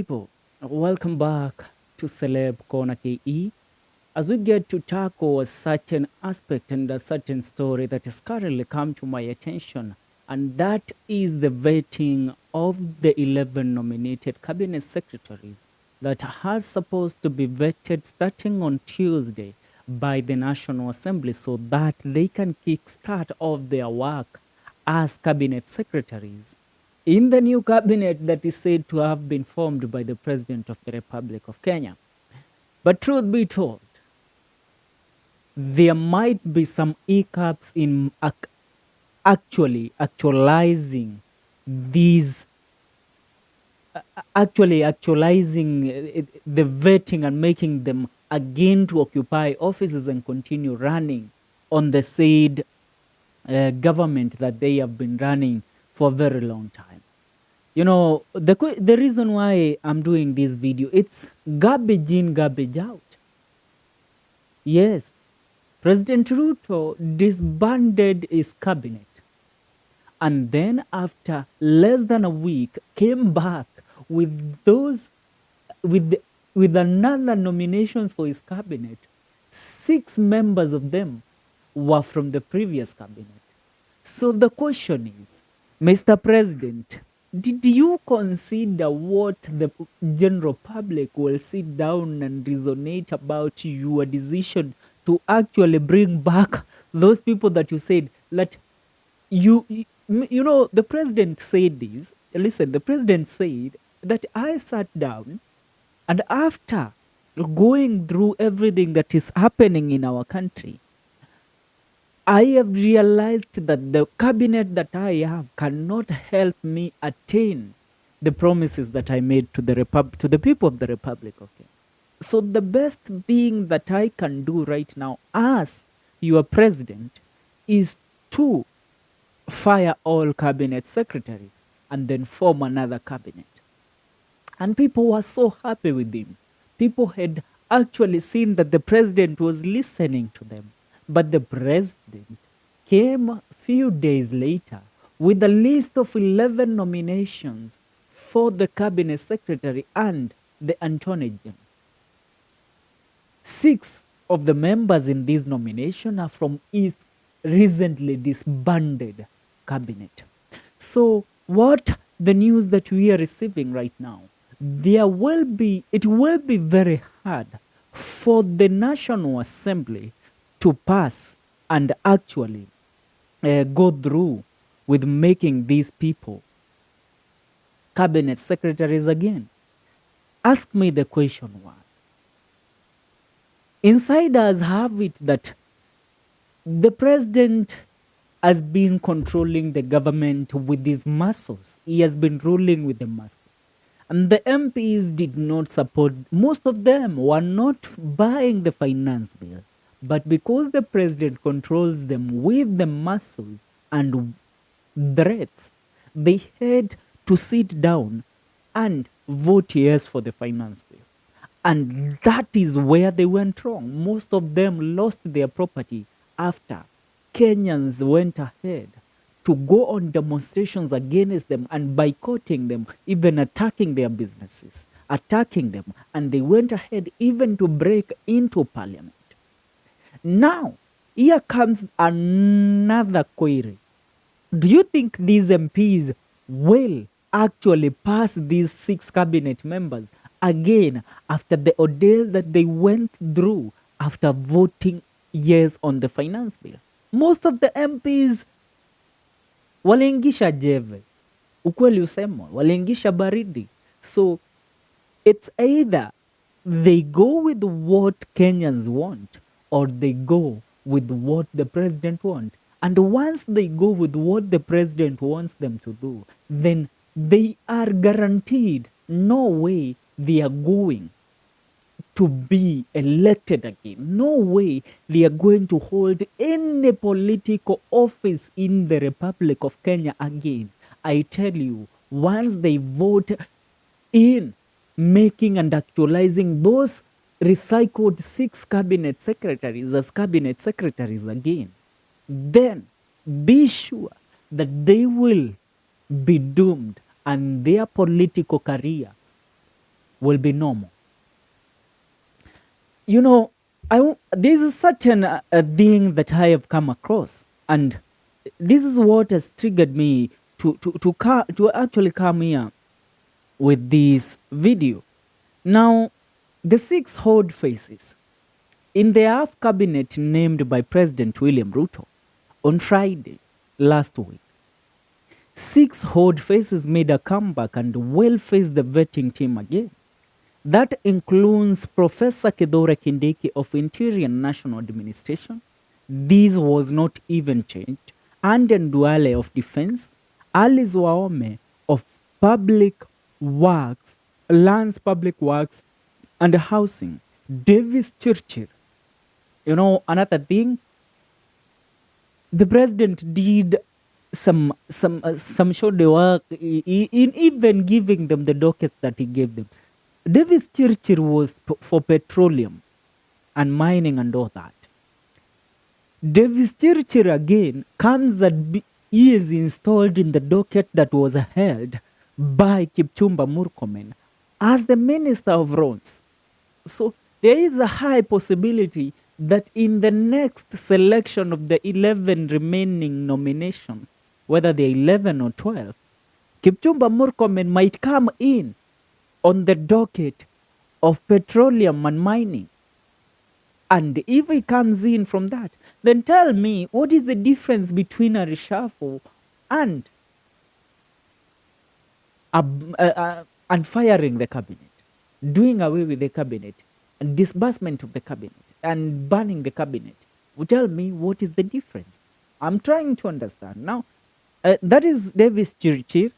people, welcome back to Celeb Corner KE as we get to tackle a certain aspect and a certain story that has currently come to my attention, and that is the vetting of the 11 nominated cabinet secretaries that are supposed to be vetted starting on Tuesday by the National Assembly so that they can kickstart off their work as cabinet secretaries in the new cabinet that is said to have been formed by the President of the Republic of Kenya. But truth be told, there might be some hiccups in actualizing these, actualizing the vetting and making them again to occupy offices and continue running on the said government that they have been running for a very long time. You know, the reason why I'm doing this video, it's garbage in, garbage out. Yes, President Ruto disbanded his cabinet, and then after less than a week came back with another nominations for his cabinet. 6 members of them were from the previous cabinet. So the question is, Mr. President, did you consider what the general public will sit down and resonate about your decision to actually bring back those people that you said that you know, the president said this. Listen, the president said that I sat down and after going through everything that is happening in our country, I have realized that the cabinet that I have cannot help me attain the promises that I made to the people of the Republic of Kenya. So the best thing that I can do right now as your president is to fire all cabinet secretaries and then form another cabinet. And people were so happy with him. People had actually seen that the president was listening to them. But the president came a few days later with a list of 11 nominations for the cabinet secretary and the attorney general. 6 of the members in this nomination are from his recently disbanded cabinet. So what the news that we are receiving right now, it will be very hard for the National Assembly to pass and actually go through with making these people cabinet secretaries again. Ask me the question why. Insiders have it that the president has been controlling the government with his muscles. He has been ruling with the muscles. And the MPs did not support, most of them were not buying the finance bill. But because the president controls them with the muscles and threats, they had to sit down and vote yes for the finance bill. And that is where they went wrong. Most of them lost their property after Kenyans went ahead to go on demonstrations against them and boycotting them, even attacking their businesses, attacking them. And they went ahead even to break into parliament. Now, here comes another query. Do you think these MPs will actually pass these 6 cabinet members again after the ordeal that they went through after voting yes on the finance bill? Most of the MPs waliingisha jeve, ukweli usemwa, waliingisha baridi. So it's either they go with what Kenyans want or they go with what the president wants. And once they go with what the president wants them to do, then they are guaranteed no way they are going to be elected again. No way they are going to hold any political office in the Republic of Kenya again. I tell you, once they vote in making and actualizing those recycled 6 cabinet secretaries as cabinet secretaries again, then be sure that they will be doomed and their political career will be normal. You know, there's a certain thing that I have come across, and this is what has triggered me to actually come here with this video. Now, the 6 hold faces in the half cabinet named by President William Ruto on Friday last week, 6 hold faces made a comeback and will face the vetting team again. That includes Professor Kithure Kindiki of Interior and National Administration. This was not even changed. Anden Duale of Defense, Alice Waome of Public Works, Lands, Public Works and Housing, Davis Churchill. You know, another thing, the president did some short work in even giving them the dockets that he gave them. Davis Churchill was for petroleum and mining and all that. Davis Churchill again comes and he is installed in the docket that was held by Kipchumba Murkomen as the Minister of Roads. So there is a high possibility that in the next selection of the 11 remaining nominations, whether they're 11 or 12, Kipchumba Murkomen might come in on the docket of petroleum and mining. And if he comes in from that, then tell me, what is the difference between a reshuffle and firing the cabinet, doing away with the cabinet, and disbursement of the cabinet, and banning the cabinet? Tell me, what is the difference? I'm trying to understand. Now, that is Davis Churchill.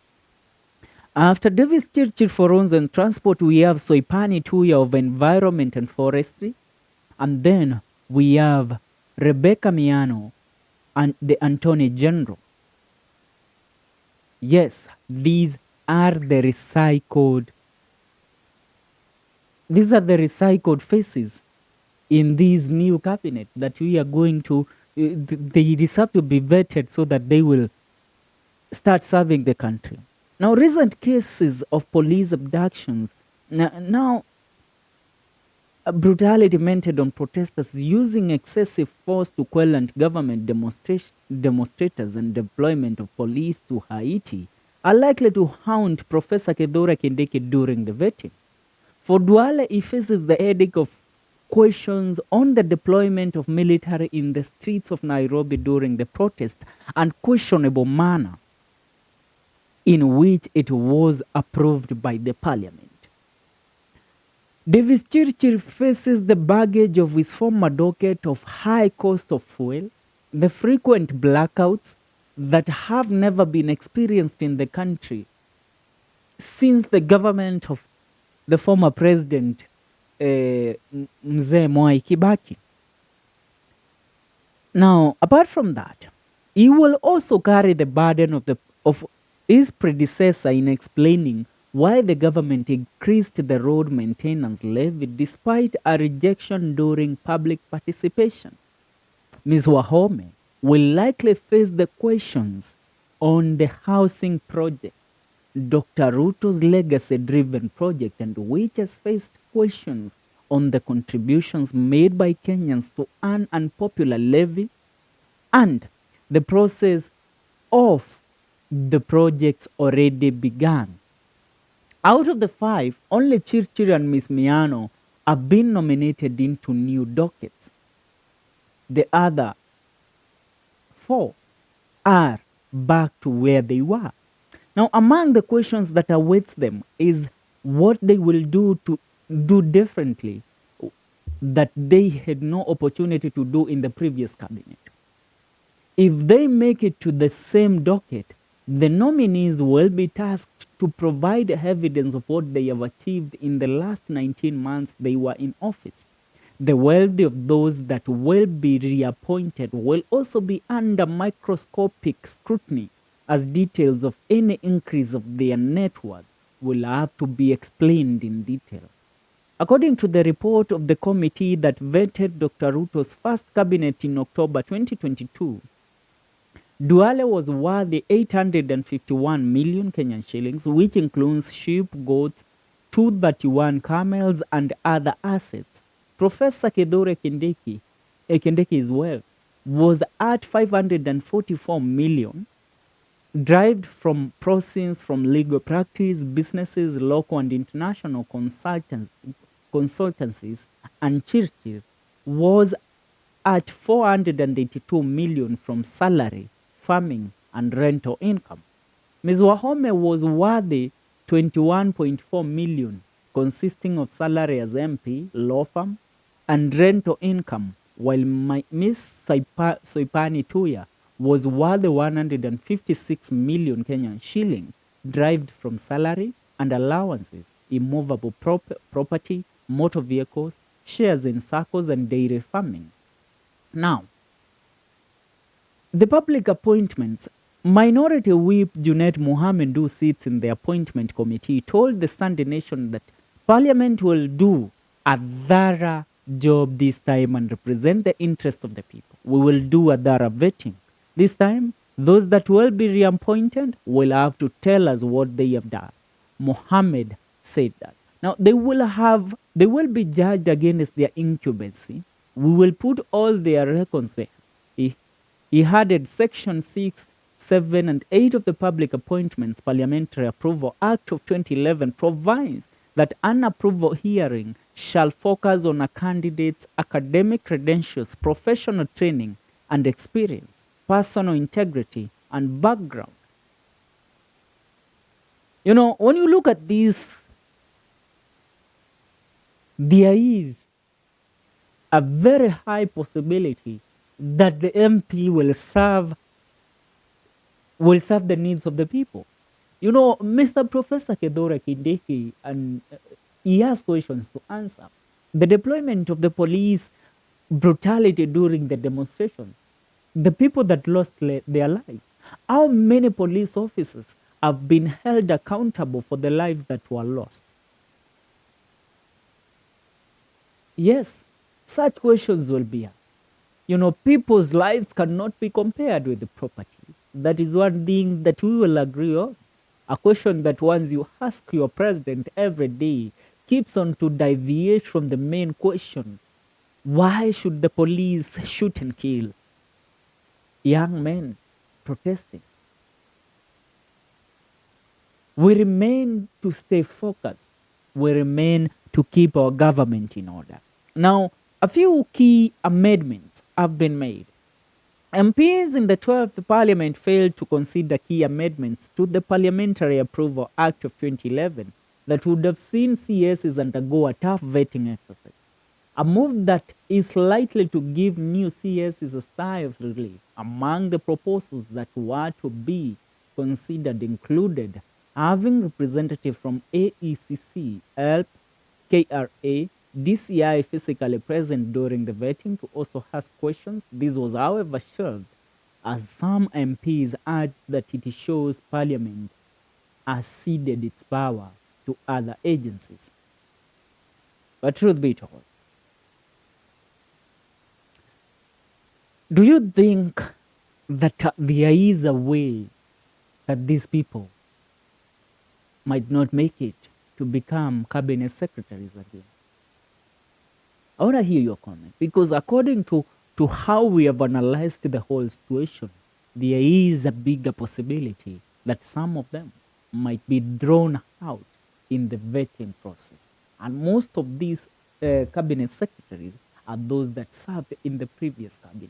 After Davis Churchill for Roads and Transport, we have Soipani Tuya of Environment and Forestry. And then we have Rebecca Miano and the Attorney General. Yes, these are the recycled faces in this new cabinet that we are going to, they deserve to be vetted so that they will start serving the country. Now, recent cases of police abductions, now brutality meted on protesters using excessive force to quell anti-government demonstrators and deployment of police to Haiti are likely to haunt Professor Kithure Kindiki during the vetting. For Duale, he faces the headache of questions on the deployment of military in the streets of Nairobi during the protest and questionable manner in which it was approved by the parliament. Davis Churchill faces the baggage of his former docket of high cost of fuel, the frequent blackouts that have never been experienced in the country since the government of the former president Mzee Mwai Kibaki. Now, apart from that, he will also carry the burden of his predecessor in explaining why the government increased the road maintenance levy despite a rejection during public participation. Ms. Wahome will likely face the questions on the housing project, Dr. Ruto's legacy-driven project, and which has faced questions on the contributions made by Kenyans to an unpopular levy and the process of the projects already began. Out of the 5, only Churchill and Ms. Miano have been nominated into new dockets. The other 4 are back to where they were. Now, among the questions that awaits them is what they will do to do differently that they had no opportunity to do in the previous cabinet. If they make it to the same docket, the nominees will be tasked to provide evidence of what they have achieved in the last 19 months they were in office. The wealth of those that will be reappointed will also be under microscopic scrutiny, as details of any increase of their net worth will have to be explained in detail. According to the report of the committee that vetted Dr. Ruto's first cabinet in October 2022, Duale was worth 851 million Kenyan shillings, which includes sheep, goats, 231 camels, and other assets. Professor Kithure Kindeki's wealth was at 544 million, derived from proceeds from legal practice, businesses, local and international consultancies, and churches, was at 482 million from salary, farming, and rental income. Ms. Wahome was worthy 21.4 million, consisting of salary as MP, law firm, and rental income, while Ms. Soipani Tuya was worth 156 million Kenyan shillings, derived from salary and allowances, immovable property, motor vehicles, shares in circles, and dairy farming. Now, the public appointments, Minority Whip Junet Mohammed, who sits in the appointment committee, told the Sunday Nation that Parliament will do a thorough job this time and represent the interest of the people. We will do a thorough vetting. This time, those that will be reappointed will have to tell us what they have done. Mohammed said that. Now, they will be judged against their incumbency. We will put all their records there. He added Section 6, 7, and 8 of the Public Appointments Parliamentary Approval Act of 2011 provides that an approval hearing shall focus on a candidate's academic credentials, professional training and experience, personal integrity, and background. You know, when you look at this, there is a very high possibility that the MP will serve the needs of the people. You know, Mr. Professor Kithure Kindiki, and he has questions to answer. The deployment of the police brutality during the demonstration, the people that lost their lives, how many police officers have been held accountable for the lives that were lost? Yes, such questions will be asked. You know, people's lives cannot be compared with the property. That is one thing that we will agree on. A question that once you ask your president every day keeps on to deviate from the main question. Why should the police shoot and kill young men protesting? We remain to stay focused. We remain to keep our government in order. Now, a few key amendments have been made. MPs in the 12th Parliament failed to consider key amendments to the Parliamentary Approval Act of 2011 that would have seen CSs undergo a tough vetting exercise. A move that is likely to give new CSs a sigh of relief. Among the proposals that were to be considered included having representatives from AECC, ELP, KRA, DCI physically present during the vetting to also ask questions. This was, however, shelved as some MPs urged that it shows Parliament has ceded its power to other agencies. But truth be told, do you think that there is a way that these people might not make it to become cabinet secretaries again? I want to hear your comment, because according to how we have analyzed the whole situation, there is a bigger possibility that some of them might be drawn out in the vetting process. And most of these cabinet secretaries are those that served in the previous cabinet.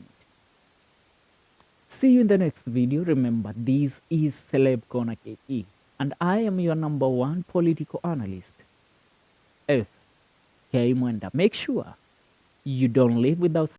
See you in the next video. Remember, this is Celeb Corner KE, and I am your #1 political analyst, F. K. Mwenda. Make sure you don't live without